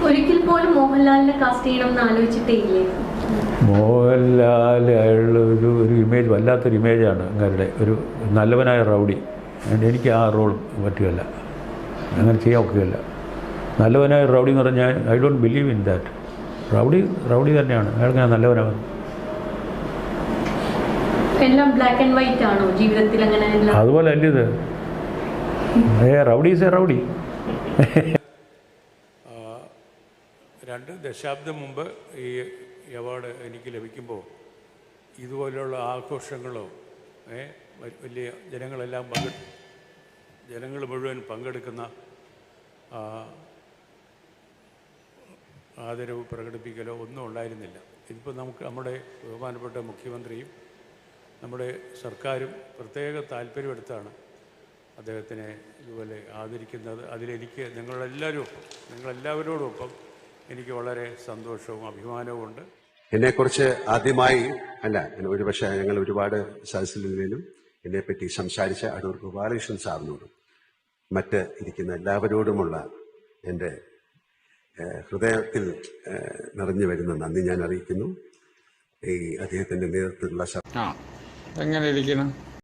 ഒരിക്കൽ പോലും മോഹൻലാലിനെ കാസ്റ്റ് ചെയ്യണം എന്ന് ആലോചിച്ചിട്ടേ ഇല്ലേ? മോഹൻലാൽ ഒരു ഇമേജ്, വല്ലാത്തൊരു ഇമേജാണ് അങ്ങരുടെ ഒരു നല്ലവനായ റൗഡി. എനിക്ക് ആ റോൾ പറ്റുകയില്ല, അങ്ങനെ ചെയ്യാൻ ഒക്കുകയില്ല. നല്ലവനായ റൗഡി എന്ന് പറഞ്ഞാൽ I don't believe in that. Rowdy തന്നെയാണ് അയാൾക്ക്, ഞാൻ നല്ലവനാണ്. എല്ലാം ബ്ലാക്ക് ആൻഡ് വൈറ്റ് ആണോ ജീവിതത്തിൽ? അങ്ങനെ അതുപോലെ അല്ല ഇത്. Rowdy is A rowdy. 2 ദശാബ്ദം മുമ്പ് ഈ അവാർഡ് എനിക്ക് ലഭിക്കുമ്പോൾ ഇതുപോലെയുള്ള ആഘോഷങ്ങളോ വലിയ ജനങ്ങൾ മുഴുവൻ പങ്കെടുക്കുന്ന ആദരവ് പ്രകടിപ്പിക്കലോ ഒന്നും ഉണ്ടായിരുന്നില്ല. ഇതിപ്പോൾ നമ്മുടെ ബഹുമാനപ്പെട്ട മുഖ്യമന്ത്രിയും നമ്മുടെ സർക്കാരും പ്രത്യേക താല്പര്യമെടുത്താണ് അദ്ദേഹത്തിനെ ഇതുപോലെ ആദരിക്കുന്നത്. അതിലെനിക്ക് നിങ്ങളെല്ലാവരോടൊപ്പം എനിക്ക് വളരെ സന്തോഷവും അഭിമാനവും ഉണ്ട്. എന്നെക്കുറിച്ച് ആദ്യമായി ഒരുപക്ഷെ ഞങ്ങൾ ഒരുപാട് സദസ്സിലും എന്നെപ്പറ്റി സംസാരിച്ച അടൂർ ഗോപാലകൃഷ്ണൻ സാറിനോടും മറ്റ് ഇരിക്കുന്ന എല്ലാവരോടുമുള്ള എൻ്റെ ഹൃദയത്തിൽ നിറഞ്ഞു വരുന്ന നന്ദി ഞാൻ അറിയിക്കുന്നു. ഈ അദ്ദേഹത്തിൻ്റെ നേതൃത്വത്തിലുള്ള എങ്ങനെ ഇരിക്കണം?